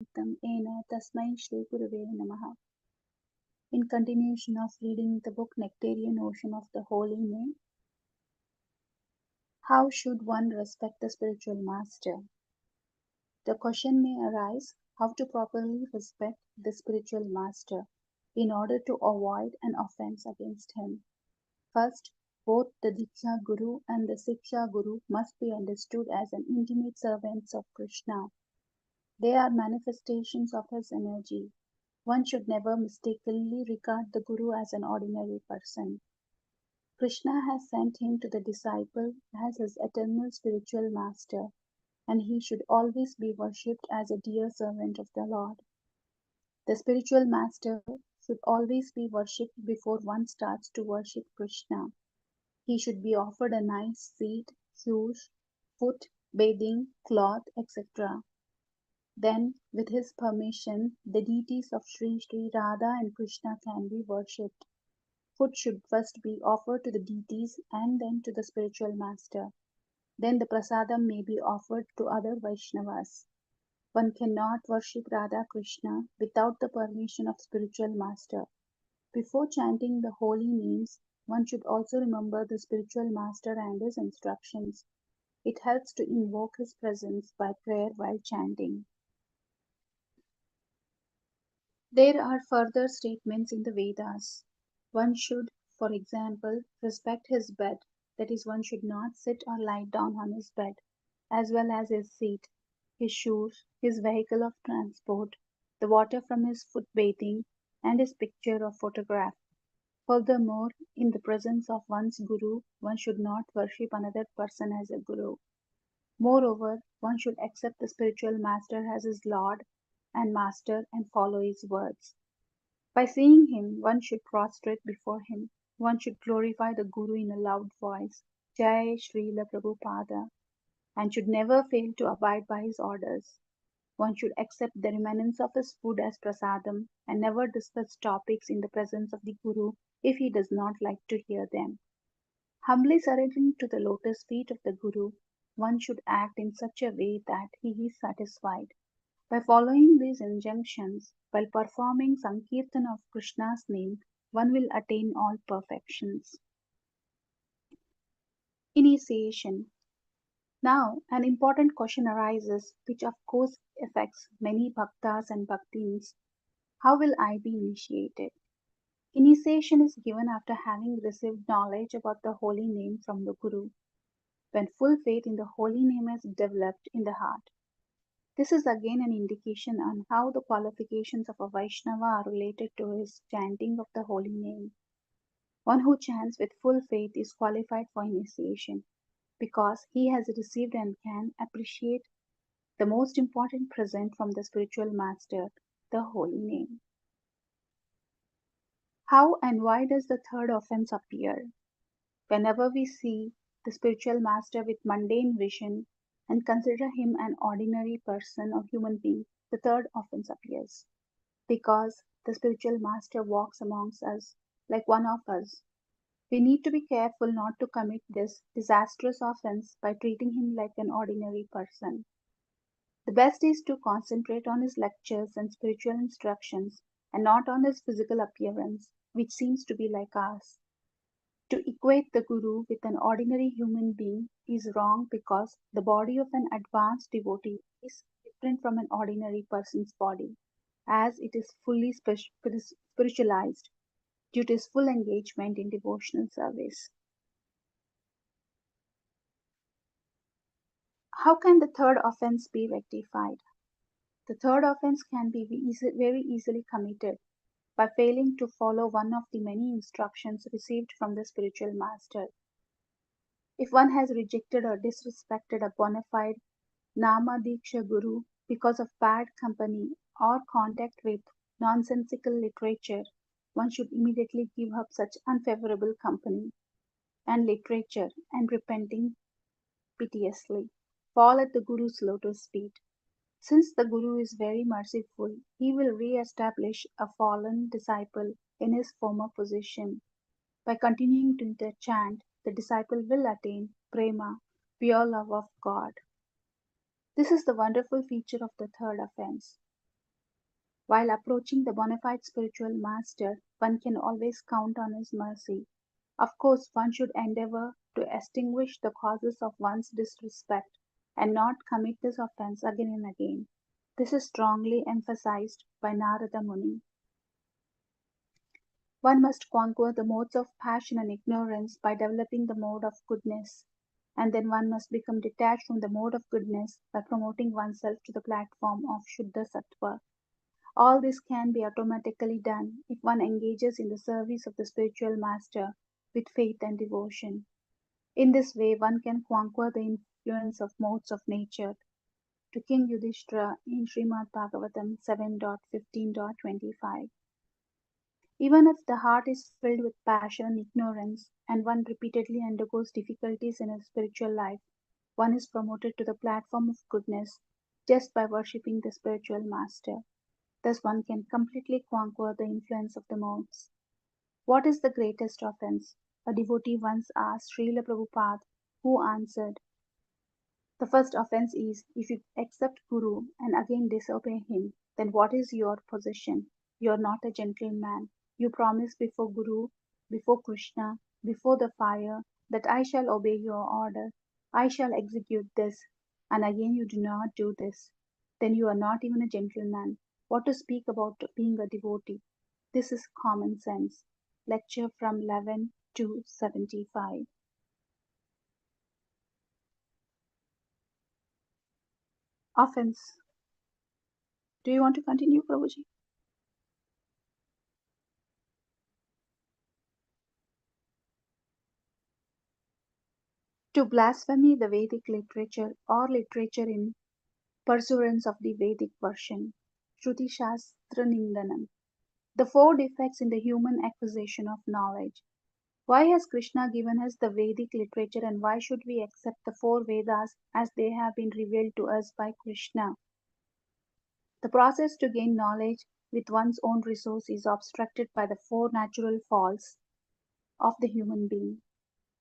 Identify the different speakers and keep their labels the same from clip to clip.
Speaker 1: Ena Tasmai Shri Gurave Namaha. In continuation of reading the book Nectarian Ocean of the Holy Name, how should one respect the spiritual master? The question may arise how to properly respect the spiritual master in order to avoid an offense against him. First, both the Diksha Guru and the Siksha Guru must be understood as an intimate servants of Krishna. They are manifestations of his energy. One should never mistakenly regard the Guru as an ordinary person. Krishna has sent him to the disciple as his eternal spiritual master, and he should always be worshipped as a dear servant of the Lord. The spiritual master should always be worshipped before one starts to worship Krishna. He should be offered a nice seat, shoes, foot, bathing, cloth, etc. Then, with his permission, the deities of Sri Sri Radha and Krishna can be worshipped. Food should first be offered to the deities and then to the spiritual master. Then the prasadam may be offered to other Vaishnavas. One cannot worship Radha Krishna without the permission of spiritual master. Before chanting the holy names, one should also remember the spiritual master and his instructions. It helps to invoke his presence by prayer while chanting. There are further statements in the Vedas. One should, for example, respect his bed, that is, one should not sit or lie down on his bed, as well as his seat, his shoes, his vehicle of transport, the water from his foot bathing, and his picture or photograph. Furthermore, in the presence of one's guru, one should not worship another person as a guru. Moreover, one should accept the spiritual master as his lord and master and follow his words. By seeing him, one should prostrate before him. One should glorify the Guru in a loud voice, Jai Srila Prabhupada, and should never fail to abide by his orders. One should accept the remnants of his food as prasadam and never discuss topics in the presence of the Guru if he does not like to hear them. Humbly surrendering to the lotus feet of the Guru, one should act in such a way that he is satisfied. By following these injunctions, while performing Sankirtan of Krishna's name, one will attain all perfections. Initiation. Now, an important question arises, which of course affects many bhaktas and bhaktins. How will I be initiated? Initiation is given after having received knowledge about the holy name from the Guru, when full faith in the holy name is developed in the heart. This is again an indication on how the qualifications of a Vaishnava are related to his chanting of the holy name. One who chants with full faith is qualified for initiation because he has received and can appreciate the most important present from the spiritual master, the holy name. How and why does the third offense appear? Whenever we see the spiritual master with mundane vision and consider him an ordinary person or human being, the third offense appears. Because the spiritual master walks amongst us like one of us. We need to be careful not to commit this disastrous offense by treating him like an ordinary person. The best is to concentrate on his lectures and spiritual instructions and not on his physical appearance, which seems to be like ours. To equate the Guru with an ordinary human being is wrong because the body of an advanced devotee is different from an ordinary person's body, as it is fully spiritualized due to his full engagement in devotional service. How can the third offense be rectified? The third offense can be very easily committed by failing to follow one of the many instructions received from the spiritual master. If one has rejected or disrespected a bona fide Nama Diksha Guru because of bad company or contact with nonsensical literature, one should immediately give up such unfavorable company and literature and repenting piteously fall at the Guru's lotus feet. Since the Guru is very merciful, he will re-establish a fallen disciple in his former position. By continuing to chant, the disciple will attain prema, pure love of God. This is the wonderful feature of the third offense. While approaching the bona fide spiritual master, one can always count on his mercy. Of course, one should endeavor to extinguish the causes of one's disrespect and not commit this offense again and again. This is strongly emphasized by Narada Muni. One must conquer the modes of passion and ignorance by developing the mode of goodness, and then one must become detached from the mode of goodness by promoting oneself to the platform of Shuddha Sattva. All this can be automatically done if one engages in the service of the spiritual master with faith and devotion. In this way, one can conquer the influence of modes of nature. To King Yudhishthira in Srimad Bhagavatam 7.15.25. Even if the heart is filled with passion and ignorance, and one repeatedly undergoes difficulties in his spiritual life, one is promoted to the platform of goodness just by worshipping the spiritual master. Thus, one can completely conquer the influence of the modes. What is the greatest offense? A devotee once asked Srila Prabhupada, who answered, the first offense is if you accept Guru and again disobey him, then what is your position? You are not a gentleman. You promise before Guru, before Krishna, before the fire, that I shall obey your order. I shall execute this, and again you do not do this. Then you are not even a gentleman. What to speak about being a devotee? This is common sense. Lecture from 11 to 75. Offense. Do you want to continue, Prabhuji? To blaspheme the Vedic literature or literature in pursuance of the Vedic version. Shruti Shastra Nindanam. The four defects in the human acquisition of knowledge. Why has Krishna given us the Vedic literature and why should we accept the four Vedas as they have been revealed to us by Krishna? The process to gain knowledge with one's own resource is obstructed by the four natural faults of the human being.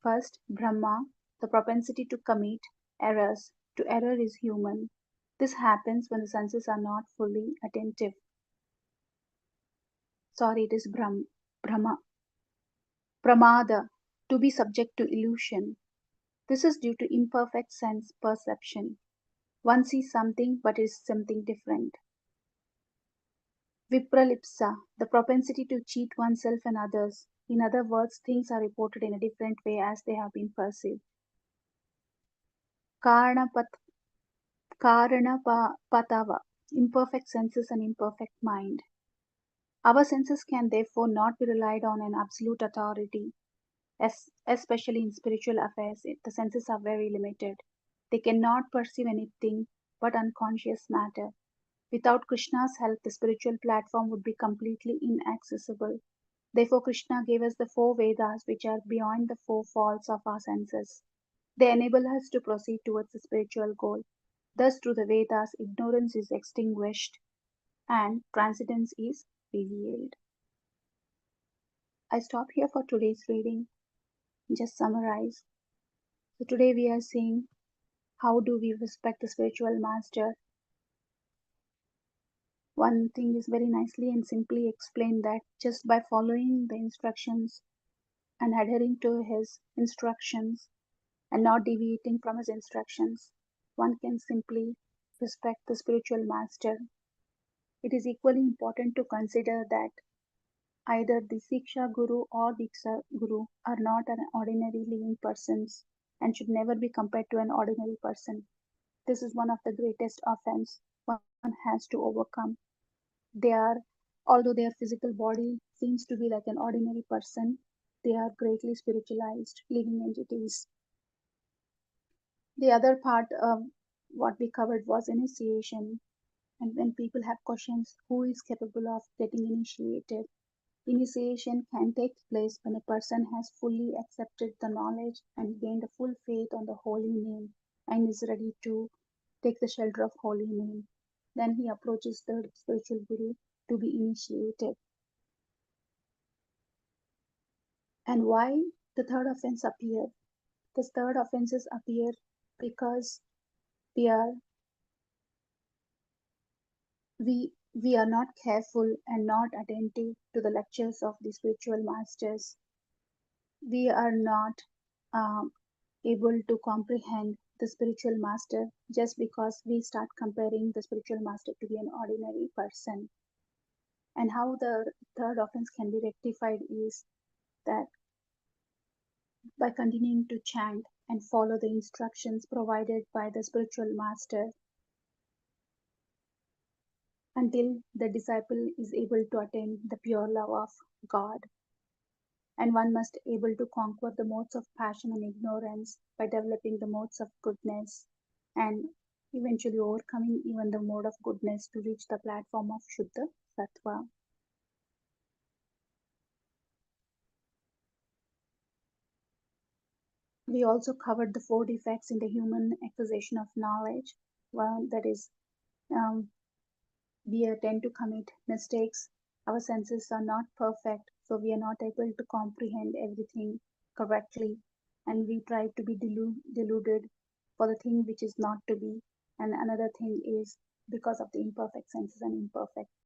Speaker 1: First, Brahma, the propensity to commit errors. To error is human. This happens when the senses are not fully attentive. Sorry, it is Brahma. Pramada, to be subject to illusion. This is due to imperfect sense perception. One sees something but is something different. Vipralipsa, the propensity to cheat oneself and others. In other words, things are reported in a different way as they have been perceived. Karanapatava, imperfect senses and imperfect mind. Our senses can therefore not be relied on an absolute authority, especially in spiritual affairs. The senses are very limited. They cannot perceive anything but unconscious matter. Without Krishna's help, the spiritual platform would be completely inaccessible. Therefore, Krishna gave us the four Vedas, which are beyond the four faults of our senses. They enable us to proceed towards the spiritual goal. Thus, through the Vedas, ignorance is extinguished and transcendence is revealed. I stop here for today's reading. Just summarize. So, today we are seeing how do we respect the spiritual master. One thing is very nicely and simply explained that just by following the instructions and adhering to his instructions and not deviating from his instructions, one can simply respect the spiritual master. It is equally important to consider that either the Siksha Guru or Diksha Guru are not an ordinary living persons and should never be compared to an ordinary person. This is one of the greatest offense one has to overcome. They are, although their physical body seems to be like an ordinary person, they are greatly spiritualized living entities. The other part of what we covered was initiation. And when people have questions, who is capable of getting initiated? Initiation can take place when a person has fully accepted the knowledge and gained a full faith on the holy name and is ready to take the shelter of holy name. Then he approaches the spiritual guru to be initiated. And why the third offense appeared? The third offenses appear because we are we we are not careful and not attentive to the lectures of the spiritual masters, we are not um, able to comprehend the spiritual master just because we start comparing the spiritual master to be an ordinary person. And how the third offense can be rectified is that by continuing to chant and follow the instructions provided by the spiritual master until the disciple is able to attain the pure love of God. And one must able to conquer the modes of passion and ignorance by developing the modes of goodness and eventually overcoming even the mode of goodness to reach the platform of Shuddha Sattva. We also covered the four defects in the human acquisition of knowledge. One that is, um, we tend to commit mistakes. Our senses are not perfect, so we are not able to comprehend everything correctly, and we try to be deluded for the thing which is not to be. And another thing is because of the imperfect senses and imperfect